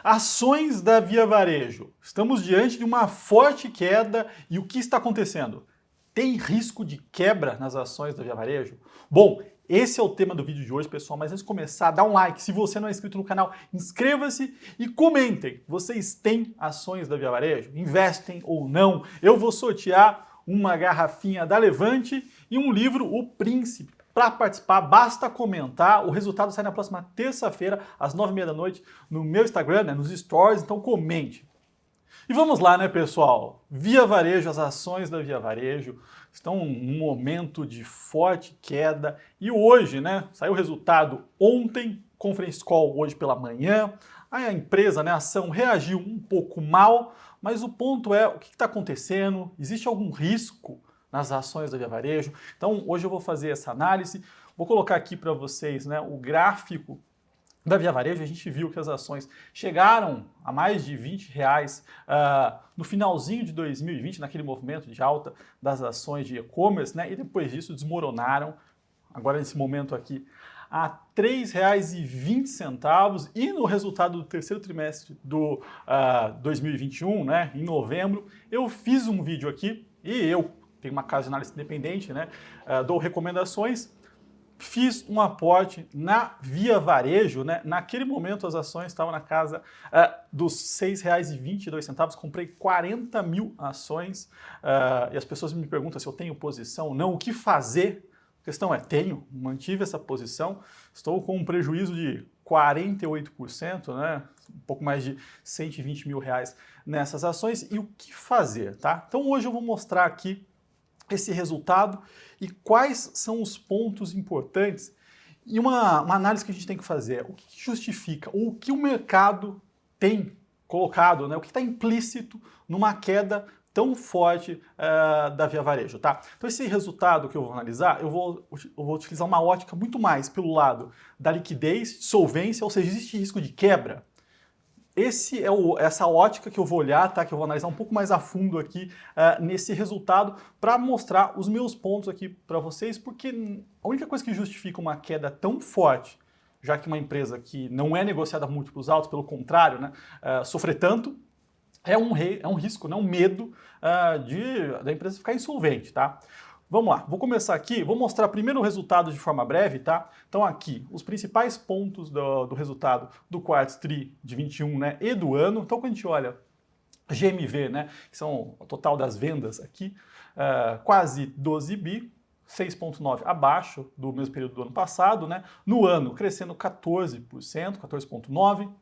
Ações da Via Varejo. Estamos diante de uma forte queda e o que está acontecendo? Tem risco de quebra nas ações da Via Varejo? Bom, esse é o tema do vídeo de hoje, pessoal, mas antes de começar, dá um like. Se você não é inscrito no canal, inscreva-se e comentem. Vocês têm ações da Via Varejo? Investem ou não? Eu vou sortear uma garrafinha da Levante e um livro, O Príncipe. Para participar, basta comentar. O resultado sai na próxima terça-feira, às 9h30 da noite, no meu Instagram, nos stories, então comente. E vamos lá, né, pessoal? Via Varejo, as ações da Via Varejo estão num momento de forte queda. E hoje, né, saiu o resultado ontem, conference call hoje pela manhã. A empresa, né, a ação reagiu um pouco mal, mas o ponto é, o que está acontecendo? Existe algum risco nas ações da Via Varejo? Então, hoje eu vou fazer essa análise. Vou colocar aqui para vocês, né, o gráfico da Via Varejo. A gente viu que as ações chegaram a mais de R$20 no finalzinho de 2020, naquele movimento de alta das ações de e-commerce, né? E depois disso desmoronaram, agora nesse momento aqui, a R$3,20, e no resultado do terceiro trimestre do 2021, né, em novembro, eu fiz um vídeo aqui, e eu tenho uma casa de análise independente, né, dou recomendações. Fiz um aporte na Via Varejo, né? Naquele momento as ações estavam na casa dos R$6,22, comprei 40 mil ações e as pessoas me perguntam se eu tenho posição ou não, o que fazer? A questão é, tenho, mantive essa posição, estou com um prejuízo de 48%, né? Um pouco mais de R$120 mil nessas ações, e o que fazer, tá? Então hoje eu vou mostrar aqui esse resultado e quais são os pontos importantes e uma análise que a gente tem que fazer. O que justifica, ou o que o mercado tem colocado, né? O que está implícito numa queda tão forte da Via Varejo, tá? Então esse resultado que eu vou analisar, eu vou utilizar uma ótica muito mais pelo lado da liquidez, solvência, ou seja, existe risco de quebra. Essa ótica que eu vou olhar, tá? Que eu vou analisar um pouco mais a fundo aqui nesse resultado para mostrar os meus pontos aqui para vocês, porque a única coisa que justifica uma queda tão forte, já que uma empresa que não é negociada a múltiplos altos, pelo contrário, né, sofrer tanto, é um risco, né, um medo da empresa ficar insolvente, tá? Vamos lá, vou começar aqui, vou mostrar primeiro o resultado de forma breve, tá? Então aqui, os principais pontos do resultado do quarto tri de 21, né, e do ano. Então quando a gente olha GMV, né, que são o total das vendas aqui, quase 12 bi, 6,9 abaixo do mesmo período do ano passado, né? No ano, crescendo 14%, 14,9%.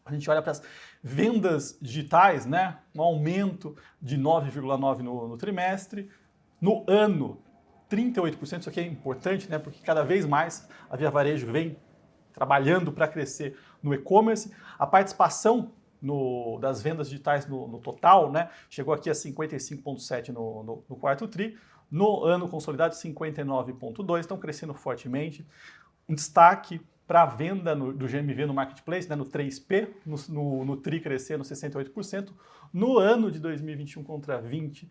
A gente olha para as vendas digitais, né, um aumento de 9,9% no trimestre. No ano, 38%, isso aqui é importante, né? Porque cada vez mais a Via Varejo vem trabalhando para crescer no e-commerce. A participação das vendas digitais no total, né, chegou aqui a 55,7% no quarto tri. No ano consolidado, 59,2%, estão crescendo fortemente. Um destaque para a venda do GMV no Marketplace, né, no 3P, no TRI crescendo 68%, no ano de 2021 contra 20,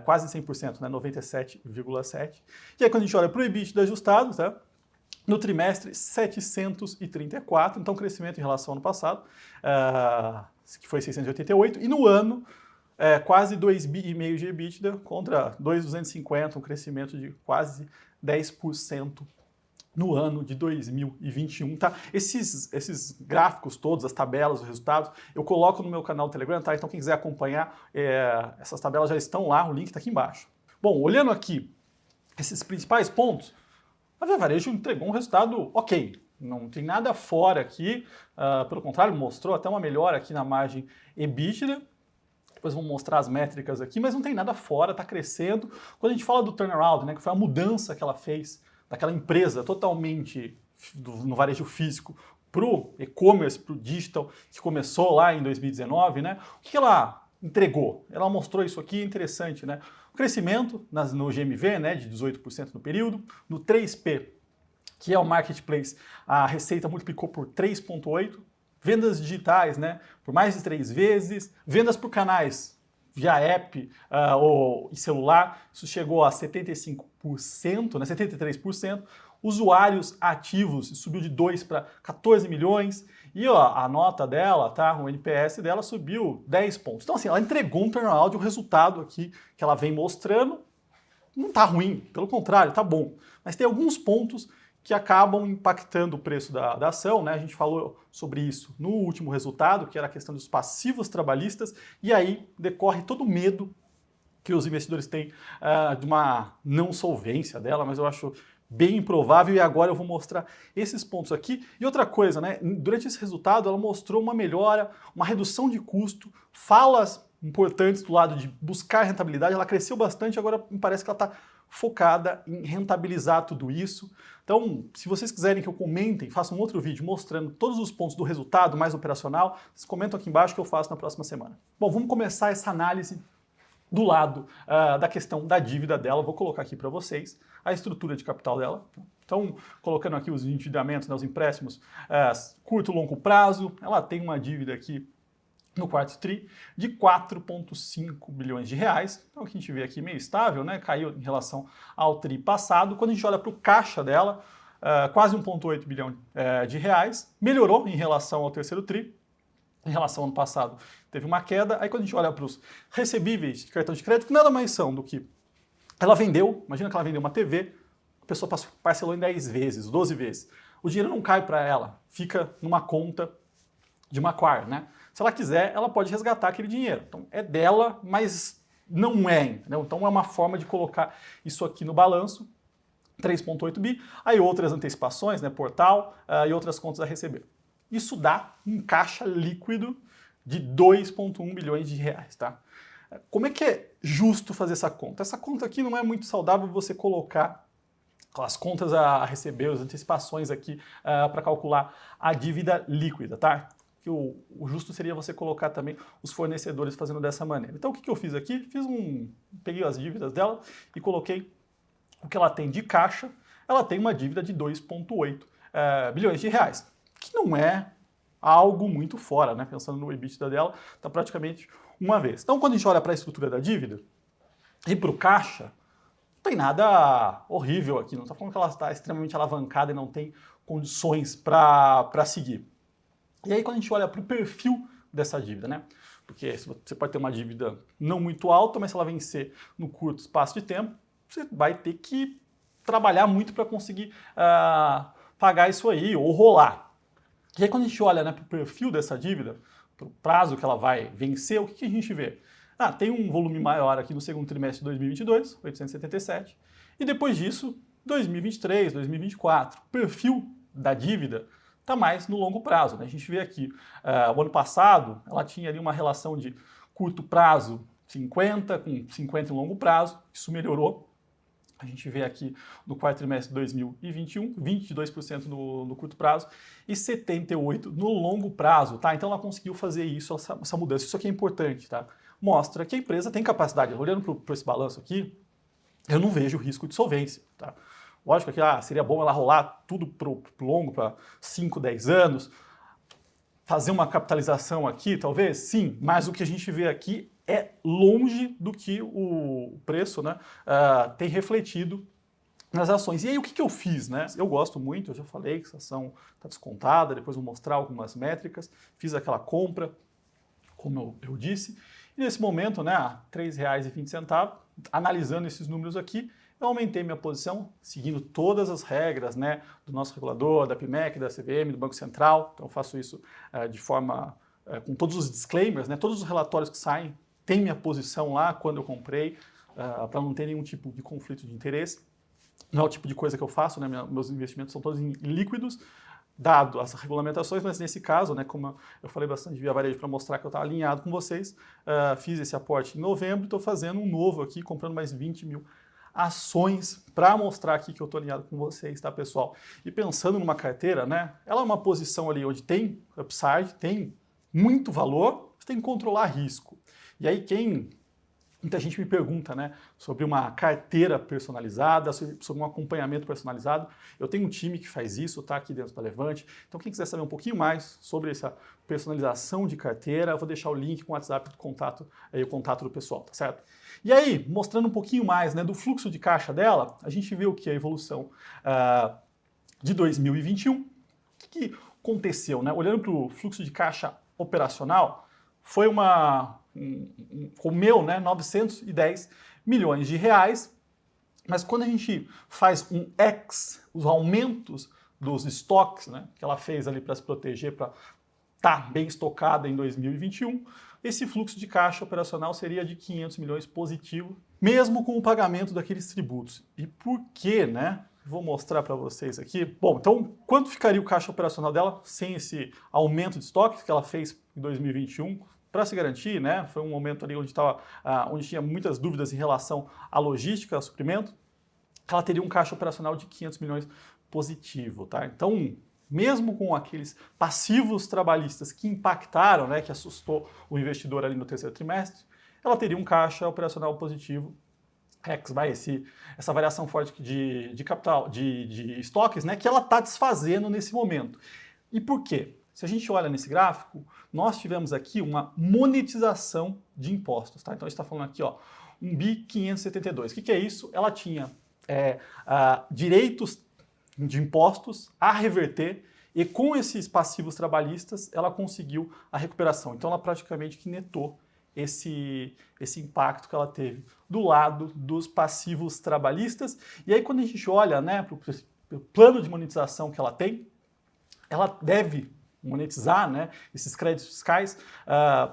quase 100%, né, 97,7%. E aí quando a gente olha para o EBITDA ajustado, tá, no trimestre 734, então crescimento em relação ao ano passado, que foi 688, e no ano quase 2,5 bi de EBITDA contra 2,250, um crescimento de quase 10%. No ano de 2021, tá? Esses gráficos todos, as tabelas, os resultados, eu coloco no meu canal do Telegram, tá? Então quem quiser acompanhar, essas tabelas já estão lá, o link está aqui embaixo. Bom, olhando aqui esses principais pontos, a Via Varejo entregou um resultado ok, não tem nada fora aqui, pelo contrário, mostrou até uma melhora aqui na margem EBITDA. Depois vou mostrar as métricas aqui, mas não tem nada fora, está crescendo. Quando a gente fala do turnaround, né, que foi a mudança que ela fez daquela empresa totalmente no varejo físico para o e-commerce, para o digital, que começou lá em 2019, né? O que ela entregou? Ela mostrou isso aqui, interessante, né? O crescimento no GMV, né, de 18% no período, no 3P, que é o Marketplace, a receita multiplicou por 3,8%, vendas digitais, né, por mais de 3 vezes, vendas por canais, via app ou celular, isso chegou a 75%, né, 73%. Usuários ativos subiu de 2 para 14 milhões E ó, a nota dela, tá? O NPS dela subiu 10 pontos. Então, assim, ela entregou um turnaround, o resultado aqui que ela vem mostrando não tá ruim, pelo contrário, tá bom. Mas tem alguns pontos que acabam impactando o preço da ação, né? A gente falou sobre isso no último resultado, que era a questão dos passivos trabalhistas, e aí decorre todo o medo que os investidores têm de uma não solvência dela, mas eu acho bem improvável, e agora eu vou mostrar esses pontos aqui. E outra coisa, né? Durante esse resultado ela mostrou uma melhora, uma redução de custo, falas importantes do lado de buscar rentabilidade, ela cresceu bastante, agora me parece que ela está focada em rentabilizar tudo isso. Então, se vocês quiserem que eu comente, faça um outro vídeo mostrando todos os pontos do resultado mais operacional, vocês comentam aqui embaixo que eu faço na próxima semana. Bom, vamos começar essa análise do lado da questão da dívida dela. Vou colocar aqui para vocês a estrutura de capital dela. Então, colocando aqui os endividamentos, né, os empréstimos curto e longo prazo, ela tem uma dívida aqui no quarto TRI de 4,5 bilhões de reais. Então, o que a gente vê aqui meio estável, né? Caiu em relação ao TRI passado. Quando a gente olha para o caixa dela, quase 1,8 bilhão de reais, melhorou em relação ao terceiro TRI. Em relação ao ano passado, teve uma queda. Aí quando a gente olha para os recebíveis de cartão de crédito, que nada mais são do que ela vendeu, imagina que ela vendeu uma TV, a pessoa parcelou em 10 vezes, 12 vezes. O dinheiro não cai para ela, fica numa conta de uma Quar, né? Se ela quiser, ela pode resgatar aquele dinheiro. Então é dela, mas não é, entendeu? Então é uma forma de colocar isso aqui no balanço, 3,8 bi, aí outras antecipações, né, portal e outras contas a receber. Isso dá um caixa líquido de 2,1 bilhões de reais, tá? Como é que é justo fazer essa conta? Essa conta aqui não é muito saudável você colocar as contas a receber, as antecipações aqui para calcular a dívida líquida, tá? Que o justo seria você colocar também os fornecedores fazendo dessa maneira. Então o que eu fiz aqui? Peguei as dívidas dela e coloquei o que ela tem de caixa. Ela tem uma dívida de 2,8 bilhões de reais, que não é algo muito fora, né? Pensando no EBITDA dela, está praticamente uma vez. Então, quando a gente olha para a estrutura da dívida e para o caixa, não tem nada horrível aqui, não está falando que ela está extremamente alavancada e não tem condições para seguir. E aí, quando a gente olha para o perfil dessa dívida, né? Porque você pode ter uma dívida não muito alta, mas se ela vencer no curto espaço de tempo, você vai ter que trabalhar muito para conseguir pagar isso aí ou rolar. E aí quando a gente olha, né, para o perfil dessa dívida, para o prazo que ela vai vencer, o que a gente vê? Tem um volume maior aqui no segundo trimestre de 2022, 877, e depois disso, 2023, 2024. O perfil da dívida está mais no longo prazo, né? A gente vê aqui, o ano passado, ela tinha ali uma relação de curto prazo 50 com 50 em longo prazo, isso melhorou. A gente vê aqui no quarto trimestre de 2021, 22% no curto prazo e 78% no longo prazo, tá? Então ela conseguiu fazer isso, essa mudança. Isso aqui é importante, tá? Mostra que a empresa tem capacidade. Olhando para esse balanço aqui, eu não vejo risco de solvência, tá? Lógico que seria bom ela rolar tudo pro longo, para 5, 10 anos, fazer uma capitalização aqui, talvez, sim, mas o que a gente vê aqui é longe do que o preço, né, tem refletido nas ações. E aí o que eu fiz? Né? Eu gosto muito, eu já falei que essa ação está descontada, depois vou mostrar algumas métricas, fiz aquela compra, como eu disse, e nesse momento, né, R$ 3,20, analisando esses números aqui, eu aumentei minha posição, seguindo todas as regras, né, do nosso regulador, da PMEC, da CVM, do Banco Central. Então eu faço isso de forma, com todos os disclaimers, né, todos os relatórios que saem, tem minha posição lá quando eu comprei, para não ter nenhum tipo de conflito de interesse. Não é o tipo de coisa que eu faço, né, meus investimentos são todos em líquidos, dado as regulamentações, mas nesse caso, né, como eu falei bastante via varejo para mostrar que eu estava alinhado com vocês, fiz esse aporte em novembro, estou fazendo um novo aqui, comprando mais 20 mil ações para mostrar aqui que eu estou alinhado com vocês, tá, pessoal? E pensando numa carteira, né, ela é uma posição ali onde tem upside, tem muito valor, você tem que controlar risco. E aí muita gente me pergunta, né, sobre uma carteira personalizada, sobre um acompanhamento personalizado. Eu tenho um time que faz isso, tá, aqui dentro da Levante. Então quem quiser saber um pouquinho mais sobre essa personalização de carteira, eu vou deixar o link com o WhatsApp do contato, aí o contato do pessoal, tá certo? E aí, mostrando um pouquinho mais, né, do fluxo de caixa dela, a gente vê o que? A evolução de 2021, aconteceu, né? Olhando para o fluxo de caixa operacional, foi comeu, né, 910 milhões de reais, mas quando a gente faz os aumentos dos estoques, né, que ela fez ali para se proteger, para estar bem estocada em 2021, esse fluxo de caixa operacional seria de 500 milhões positivo, mesmo com o pagamento daqueles tributos. E por quê, né? Vou mostrar para vocês aqui. Bom, então, quanto ficaria o caixa operacional dela sem esse aumento de estoques que ela fez em 2021? Para se garantir, né? Foi um momento ali onde tinha muitas dúvidas em relação à logística, ao suprimento. Ela teria um caixa operacional de 500 milhões positivo, tá? Então, mesmo com aqueles passivos trabalhistas que impactaram, né, que assustou o investidor ali no terceiro trimestre, ela teria um caixa operacional positivo. Essa variação forte de capital, de estoques, né, que ela está desfazendo nesse momento. E por quê? Se a gente olha nesse gráfico, nós tivemos aqui uma monetização de impostos. Tá? Então, a gente está falando aqui, ó, 1 bi 572. O que é isso? Ela tinha direitos de impostos a reverter e com esses passivos trabalhistas, ela conseguiu a recuperação. Então, ela praticamente que netou esse impacto que ela teve do lado dos passivos trabalhistas. E aí, quando a gente olha, né, para o plano de monetização que ela tem, ela deve monetizar, né, esses créditos fiscais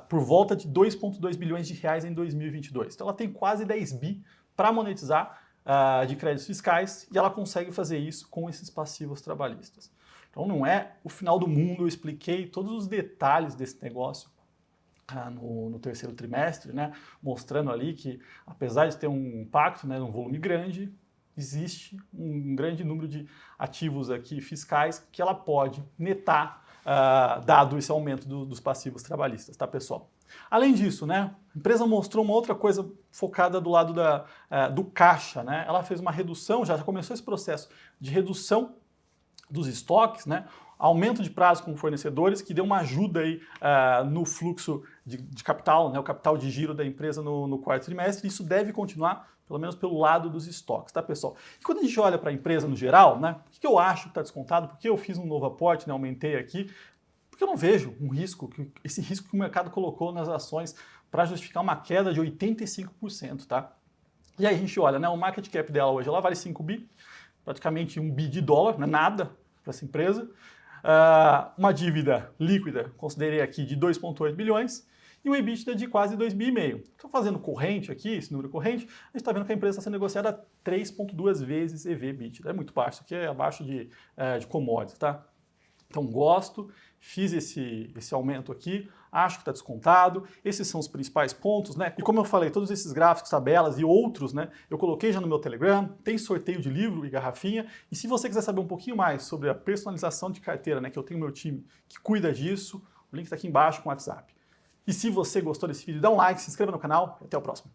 por volta de 2,2 bilhões de reais em 2022. Então, ela tem quase 10 bi para monetizar de créditos fiscais e ela consegue fazer isso com esses passivos trabalhistas. Então, não é o final do mundo. Eu expliquei todos os detalhes desse negócio no terceiro trimestre, né, mostrando ali que, apesar de ter um impacto, né, um volume grande, existe um grande número de ativos aqui fiscais que ela pode netar, dado esse aumento dos passivos trabalhistas, tá, pessoal? Além disso, né, a empresa mostrou uma outra coisa focada do lado do caixa, né? Ela fez uma redução, já começou esse processo de redução dos estoques, né? Aumento de prazo com fornecedores, que deu uma ajuda aí no fluxo de capital, né, o capital de giro da empresa no quarto trimestre. Isso deve continuar, pelo menos pelo lado dos estoques, tá, pessoal? E quando a gente olha para a empresa no geral, né, o que eu acho que está descontado, porque eu fiz um novo aporte, né, aumentei aqui, porque eu não vejo esse risco que o mercado colocou nas ações para justificar uma queda de 85%, tá? E aí a gente olha, né, o market cap dela hoje, ela vale 5 bi, praticamente 1 bi de dólar, não é nada para essa empresa. Uma dívida líquida, considerei aqui, de 2,8 bilhões e um EBITDA de quase 2,5 bi. Estou fazendo corrente aqui, esse número corrente, a gente está vendo que a empresa está sendo negociada a 3,2 vezes EV/EBITDA. É muito baixo, isso aqui é abaixo de commodities, tá? Então gosto, fiz esse aumento aqui, acho que está descontado, esses são os principais pontos, né? E como eu falei, todos esses gráficos, tabelas e outros, né? Eu coloquei já no meu Telegram, tem sorteio de livro e garrafinha, e se você quiser saber um pouquinho mais sobre a personalização de carteira, né? Que eu tenho meu time que cuida disso, o link está aqui embaixo com o WhatsApp. E se você gostou desse vídeo, dá um like, se inscreva no canal e até o próximo.